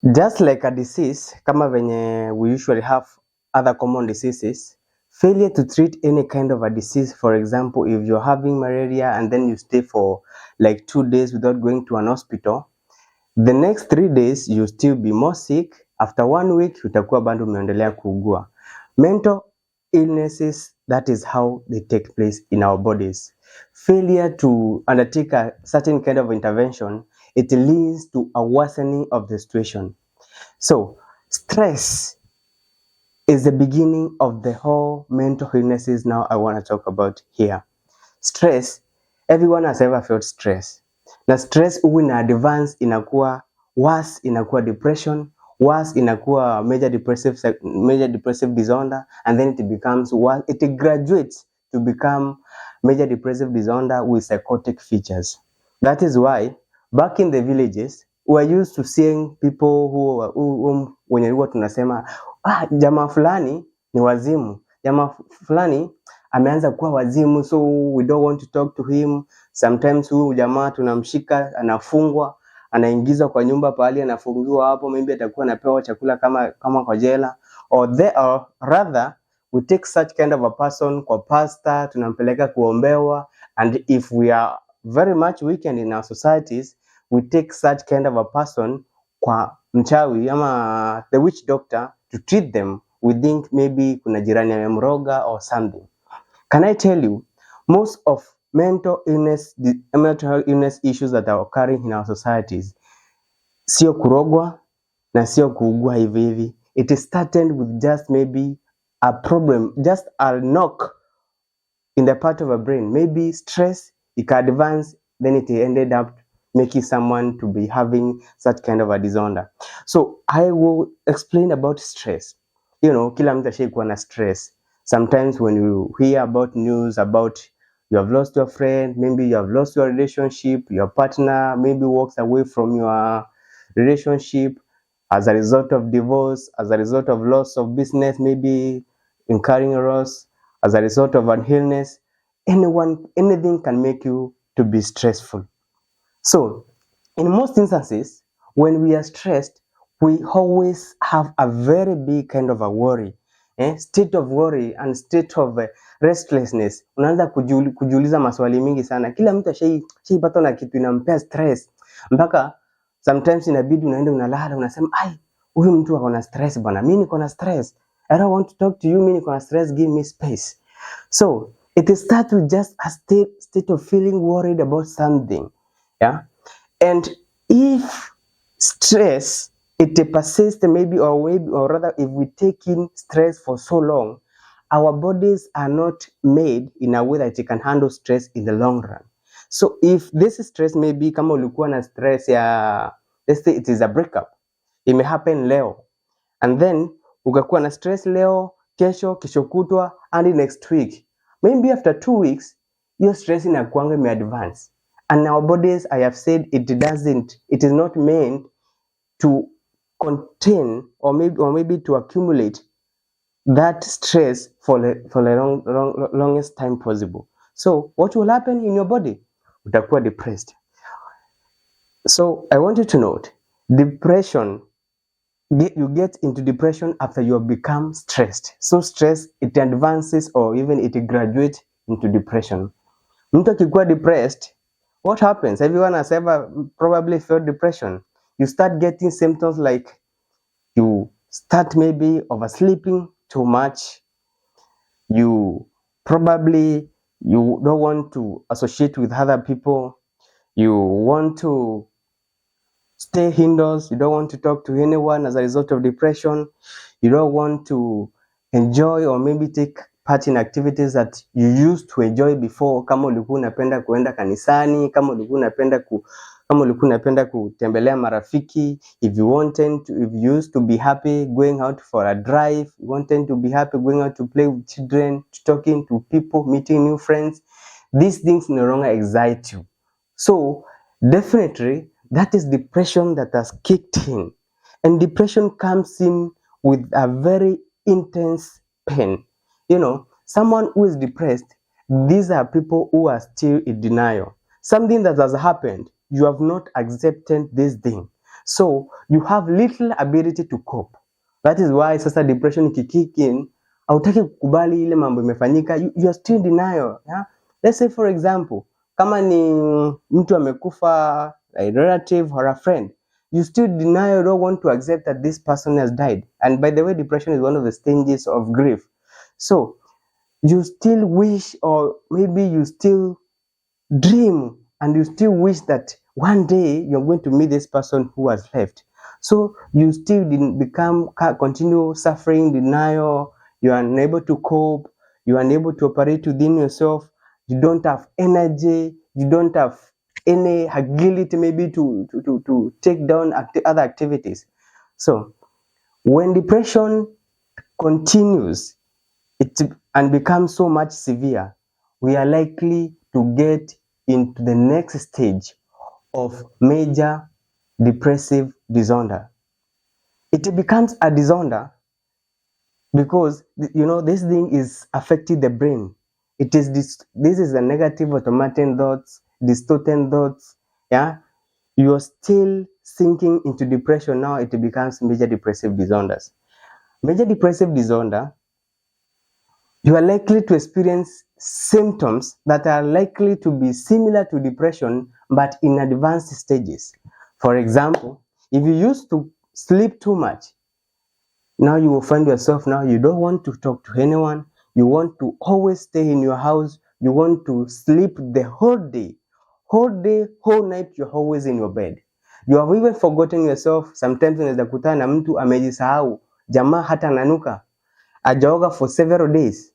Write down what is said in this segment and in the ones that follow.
Just like a disease, kama venye we usually have other common diseases, failure to treat any kind of a disease, for example, if you're having malaria and then you stay for like 2 days without going to an hospital, the next 3 days you still be more sick. After 1 week utakuwa bado umeendelea kuugua. Mental illnesses, that is how they take place in our bodies. Failure to undertake a certain kind of intervention, it leads to a worsening of the situation. So stress is the beginning of the whole mental illnesses now I want to talk about here. Stress, everyone has ever felt stress. Na stress huwa ina advance, inakuwa worse, inakuwa depression, worse inakuwa major depressive disorder, and then it becomes worse, it graduates to become major depressive disorder with psychotic features. That is why back in the villages we are used to seeing people who wenye huwa tunasema jamaa fulani ni wazimu, jamaa fulani ameanza kuwa wazimu, so we don't want to talk to him. Sometimes huyu jamaa tunamshika, anafungwa, anaingizwa kwa nyumba pahali anafungiwa hapo, maybe atakuwa anapewa chakula kama kwa jela, or rather we take such kind of a person kwa pastor, tunampeleka kuombewa, and if we are very much weakened in our societies, we take such kind of a person kwa mchawi ama the witch doctor to treat them. We think maybe kuna jirani amemroga or something. Can I tell you, most of mental illness issues that are occurring in our societies, sio kurogwa na sio kuugua hivi hivi. It is started with just maybe a problem, just a knock in the part of a brain. Maybe stress, it can advance, then it ended up making someone to be having such kind of a disorder. So I will explain about stress. You know, kila mtu ashaikuwa na stress. Sometimes when you hear about news about you have lost your friend, maybe you have lost your relationship, your partner maybe walks away from your relationship as a result of divorce, as a result of loss of business, maybe incurring a loss, as a result of an illness. Anything can make you to be stressful. So in most instances, when we are stressed, we always have a very big kind of a worry, state of worry and state of restlessness. Unaanza kujiuliza maswali mingi sana. Kila mtu ashaipatwa na kitu inampea stress, mpaka sometimes inabidi unaenda unalala unasema huyu mtu ako na stress bwana, mimi niko na stress, I don't want to talk to you, mimi niko na stress, give me space. So it starts with just a state of feeling worried about something. Yeah, and if stress it persists, maybe or rather if we take in stress for so long, our bodies are not made in a way that it can handle stress in the long run. So if this stress, maybe kama ulikuwa na stress ya, let's say it is a breakup, it may happen leo, and then ukakuwa na stress leo, kesho kutwa, and next week, maybe after 2 weeks your stress inakuanga imeadvance. And our bodies, I have said, it is not meant to contain or maybe to accumulate that stress for the longest time possible. So what will happen in your body? Utakuwa depressed. So I want you to note, depression, you get into depression after you have become stressed. So stress, it advances or even it graduates into depression. Mtu akikuwa depressed, what happens? Everyone has ever probably felt depression. You start getting symptoms like you start maybe oversleeping too much. You don't want to associate with other people. You want to stay indoors. You don't want to talk to anyone as a result of depression. You don't want to enjoy or maybe take part in activities that you used to enjoy before. Kama ulikuwa unapenda kuenda kanisani, kama ulikuwa unapenda kutembelea marafiki, if you used to be happy going out for a drive, you wanted to be happy going out to play with children, talking to people, meeting new friends, these things no longer excite you. So definitely that is depression that has kicked in, and depression comes in with a very intense pain. You know, someone who is depressed, these are people who are still in denial. Something that has happened, you have not accepted this thing. so you have little ability to cope. That is why sasa depression ikikick in, hautaki kukubali ile mambo imefanyika, you are still in denial, yeah? Let's say for example, kama ni mtu amekufa, a relative or a friend, you still deny, you don't want to accept that this person has died. And by the way, depression is one of the stages of grief. So you still wish, or maybe you still dream, and you still wish that one day you're going to meet this person who has left. So you still continue suffering, denial, you are unable to cope, you are unable to operate within yourself, you don't have energy, you don't have any agility maybe to take down other activities. So when depression continues and becomes so much severe, we are likely to get into the next stage of major depressive disorder. It becomes a disorder because this thing is affecting the brain. It is this is a negative automatic thoughts, distorted thoughts. Yeah, you are still sinking into depression. Now it becomes major depressive disorders. Major depressive disorder, you are likely to experience symptoms that are likely to be similar to depression but in advanced stages. For example, if you used to sleep too much, now you will find yourself, now you don't want to talk to anyone, you want to always stay in your house, you want to sleep the whole day, whole night, you're always in your bed. You have even forgotten yourself. Sometimes unaweza kutana na mtu amejisahau, jamaa hata nanuka, ajaoga for several days,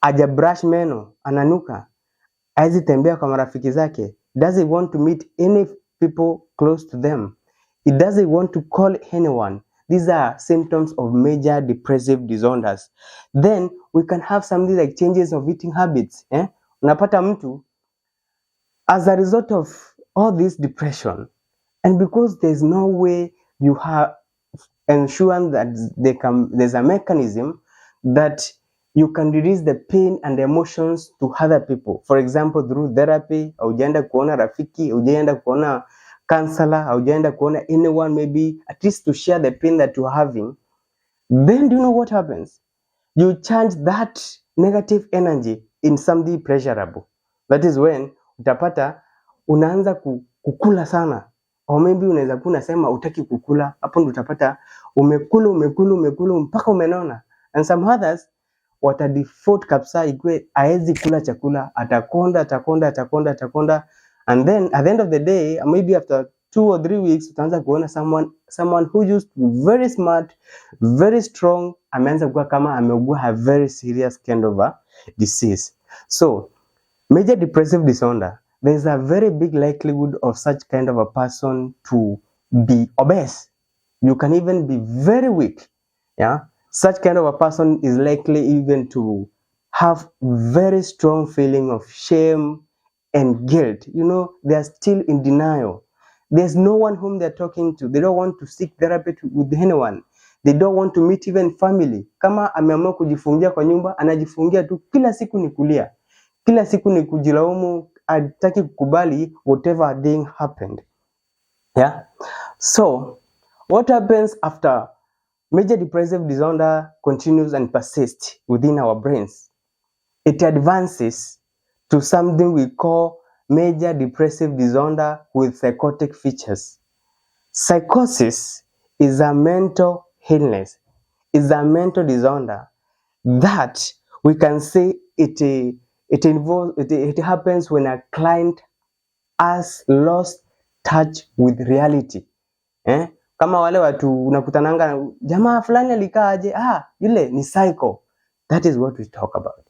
aja brush meno, ananuka, hawezi tembea kwa marafiki zake, doesn't want to meet any people close to them, he doesn't want to call anyone. These are symptoms of major depressive disorders. Then we can have something like changes of eating habits. Unapata mtu, as a result of all this depression, and because there's no way you have ensured that there's a mechanism that you can release the pain and the emotions to other people. For example, through therapy, haujaenda kuona rafiki, haujaenda kuona counselor, haujaenda kuona anyone, maybe at least to share the pain that you're having. Then do you know what happens? You change that negative energy in something pleasurable. That is when utapata unaanza kukula sana, or maybe unaweza kuwa unasema utaki kukula, hapo ndo utapata umekula mpaka umenona. And some others wata default kabisa, ikwe haezi kula chakula, atakonda, and then at the end of the day, maybe after 2 or 3 weeks, utaanza kuona someone who used to be very smart, very strong, ameanza kuwa kama ameugua a very serious kind of a disease. So major depressive disorder, there's a very big likelihood of such kind of a person to be obese. You can even be very weak. Yeah, such kind of a person is likely even to have very strong feeling of shame and guilt. They are still in denial. There's no one whom they're talking to. They don't want to seek therapy with anyone. They don't want to meet even family. Kama ameamua kujifungia kwa nyumba, anajifungia tu, kila siku ni kulia, kila siku ni kujilaumu, hataki kukubali whatever thing happened. Yeah. So what happens after major depressive disorder continues and persists within our brains? It advances to something we call major depressive disorder with psychotic features. Psychosis is a mental illness, is a mental disorder that we can say it happens when a client has lost touch with reality. Kama wale watu unakutananga, jamaa fulani alikaaje, yule ni psycho. That is what we talk about,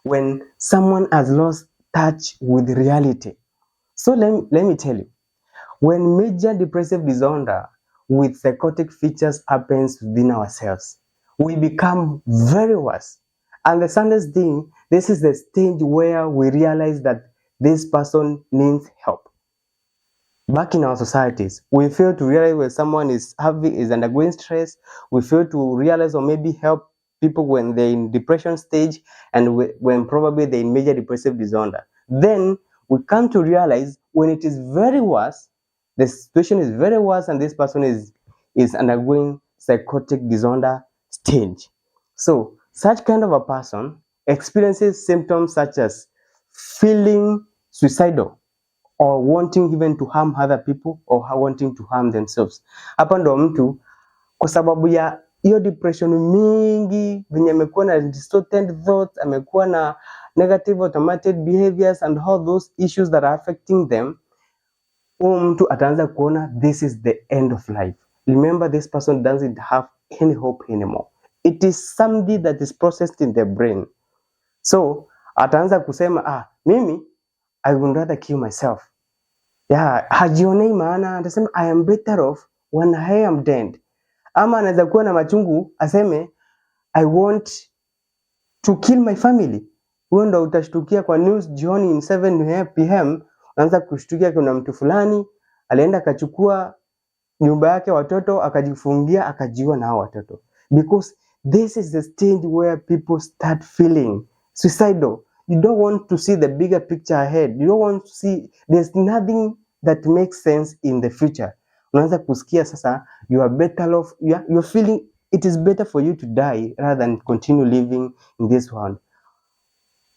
when someone has lost touch with reality. So let me tell you, when major depressive disorder with psychotic features happens within ourselves, we become very worse. And the saddest thing, this is the stage where we realize that this person needs help. Back in our societies, we fail to realize when someone is undergoing stress. We fail to realize or maybe help people when they're in depression stage and when probably they're in major depressive disorder. Then we come to realize when it is very worse, the situation is very worse and this person is undergoing psychotic disorder stage. So such kind of a person experiences symptoms such as feeling suicidal or wanting even to harm other people or wanting to harm themselves. Hapa ndo mtu kwa sababu ya hiyo depression mingi, venye amekuwa na distorted thoughts, amekuwa na negative automated behaviors and all those issues that are affecting them, huyu mtu ataanza kuona this is the end of life. Remember, this person doesn't have any hope anymore. It is something that is processed in the brain. So ataanza kusema mimi I would rather kill myself. Hajionei maana, atasema I am better off when I am dead. Ama anaweza kuwa na machungu aseme I want to kill my family. Huo ndo utashtukia kwa news jioni in 7 pm, unaanza kushtukia kuna mtu fulani alienda akachukua nyumba yake watoto akajifungia akajiua na hao watoto, because this is the stage where people start feeling suicidal. You don't want to see the bigger picture ahead. You don't want to see, there's nothing that makes sense in the future. Unaanza kusikia sasa you are better off, you're feeling it is better for you to die rather than continue living in this world.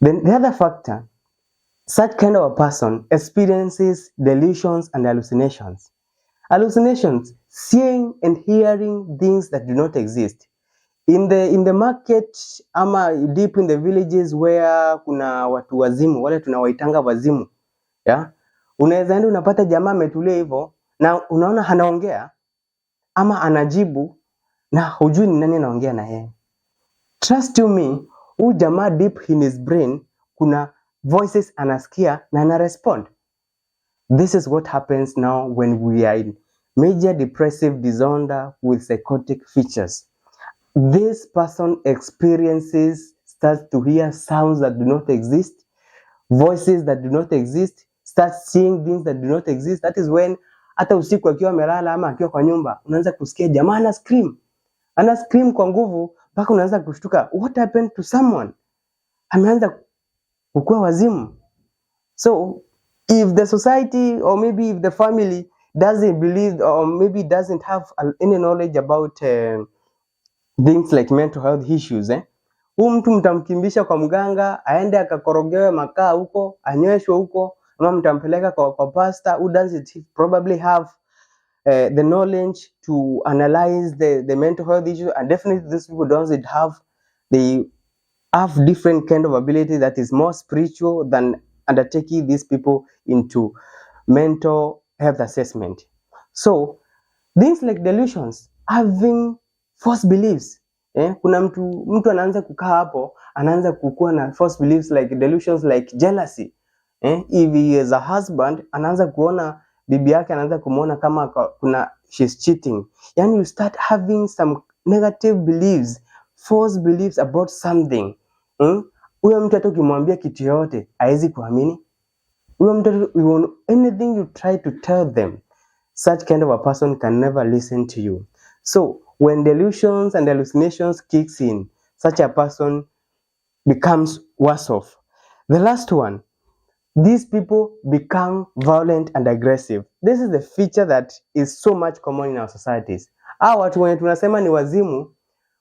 Then the other factor, such kind of a person experiences delusions and hallucinations. Hallucinations, seeing and hearing things that do not exist. In the market ama deep in the villages where kuna watu wazimu, wale tunawaitanga wazimu, unaweza enda unapata jamaa ametulia hivyo na unaona anaongea ama anajibu na hujui ni nani anaongea na yeye. Trust you me, huyu jamaa deep in his brain kuna voices anasikia na ana respond. This is what happens now when we are in major depressive disorder with psychotic features. This person starts to hear sounds that do not exist, voices that do not exist, starts seeing things that do not exist. That is when hata usiku akiwa amelala ama akiwa kwa nyumba unaanza kusikia jamaa ana scream kwa nguvu mpaka unaanza kushtuka, what happened to someone? Ameanza kukua wazimu. So if the society or maybe if the family doesn't believe or maybe doesn't have any knowledge about things like mental health issues, huyu mtu mtamkimbisha kwa mganga aende akakorogewe makaa huko, anyweshwe huko, ama mtampeleka kwa pastor who doesn't probably have the knowledge to analyze the mental health issues, and definitely these people doesn't have, they have different kind of ability that is more spiritual than undertaking these people into mental health assessment. So things like delusions, having false beliefs, kuna mtu anaanza kukaa hapo anaanza kukua na false beliefs like delusions like jealousy. If he is a husband anaanza kuona bibi yake anaanza kumuona kama kuna she's cheating. Yani you start having some negative beliefs, false beliefs about something. Huyo mtu hata ukimwambia kitu yote haizi kuamini. Huyo mtu, anything you try to tell them, such kind of a person can never listen to you. So when delusions and hallucinations kicks in, such a person becomes worse off. The last one, these people become violent and aggressive. This is the feature that is so much common in our societies. Hao watu wenye tunasema ni wazimu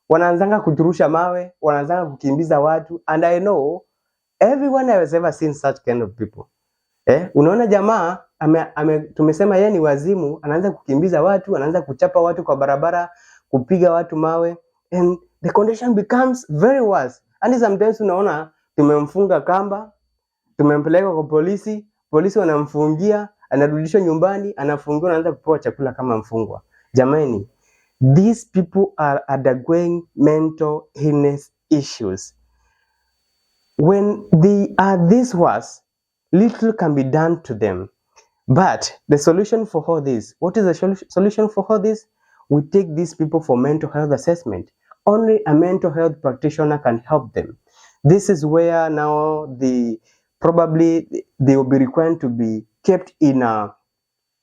wanaanzanga kuturusha mawe, wanaanzanga kukimbiza watu, and I know everyone has ever seen such kind of people. Unaona jamaa tumesema yeye ni wazimu, anaanza kukimbiza watu, anaanza kuchapa watu kwa barabara, kupiga watu mawe, and the condition becomes very worse. And sometimes unaona tumemfunga kamba, tumempeleka kwa polisi wanamfungia, anarudishwa nyumbani, anafungiwa, anaanza kupewa chakula kama mfungwa. Jamani, these people are undergoing mental illness issues. When they are this worse, little can be done to them. But the solution for all this, what is the solution for all this? We take these people for mental health assessment. Only a mental health practitioner can help them. This is where now they will be required to be kept in a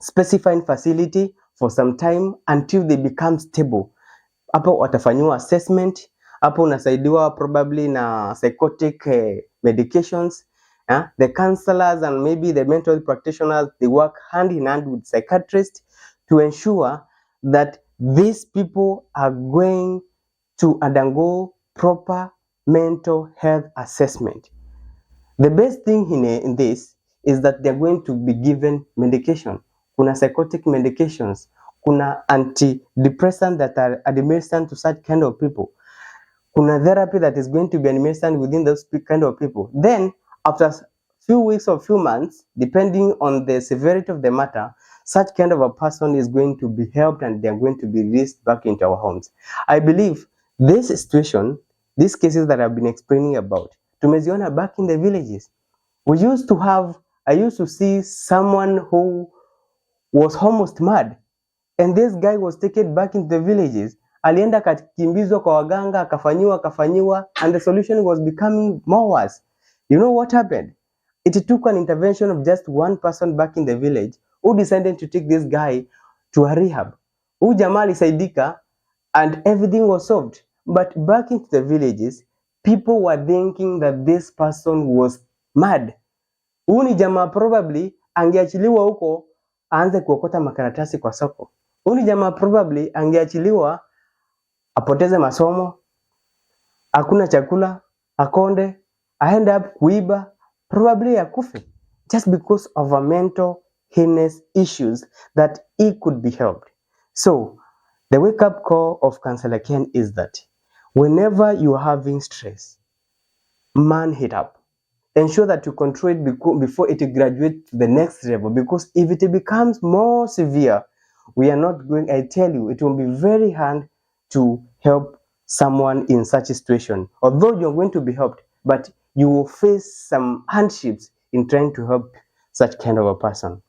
specified facility for some time until they become stable. Hapo watafanyiwa assessment, hapo unasaidiwa probably na psychotic medications, The counselors and maybe the mental health practitioners, they work hand in hand with psychiatrists to ensure that these people are going to undergo proper mental health assessment. The best thing in this is that they're going to be given medication. Kuna psychotic medications, kuna antidepressant that are administered to such kind of people. Kuna therapy that is going to be administered within those kind of people. Then, after few weeks or few months, depending on the severity of the matter, such kind of a person is going to be helped and they're going to be released back into our homes. I believe this situation, these cases that I've been explaining about, tumeziona back in the villages. I used to see someone who was almost mad, and this guy was taken back into the villages. Alienda akakimbizwa kwa waganga, akafanyiwa, and the solution was becoming more worse. You know what happened? It took an intervention of just one person back in the village who decided to take this guy to a rehab. Huyu jamaa alisaidika and everything was solved. But back into the villages, people were thinking that this person was mad. Huyu ni jamaa probably angeachiliwa huko aanze kuokota makaratasi kwa soko. Huyu ni jamaa probably angeachiliwa apoteze masomo, hakuna chakula, akonde, aende up kuiba, probably akufe, just because of a mental illness issues that he could be helped. So, the wake-up call of Counselor Ken is that whenever you are having stress, man it up. Ensure that you control it before it graduates to the next level, because if it becomes more severe, we are not going, I tell you, it will be very hard to help someone in such a situation. Although you're going to be helped, but you will face some hardships in trying to help such kind of a person.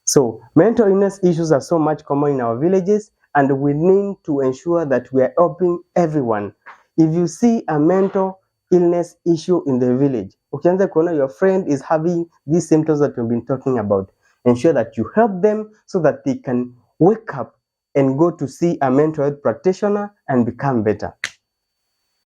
So mental illness issues are so much common in our villages, and we need to ensure that we are helping everyone. If you see a mental illness issue in the village, ukianza kuona your friend is having these symptoms that we've been talking about, ensure that you help them so that they can wake up and go to see a mental health practitioner and become better.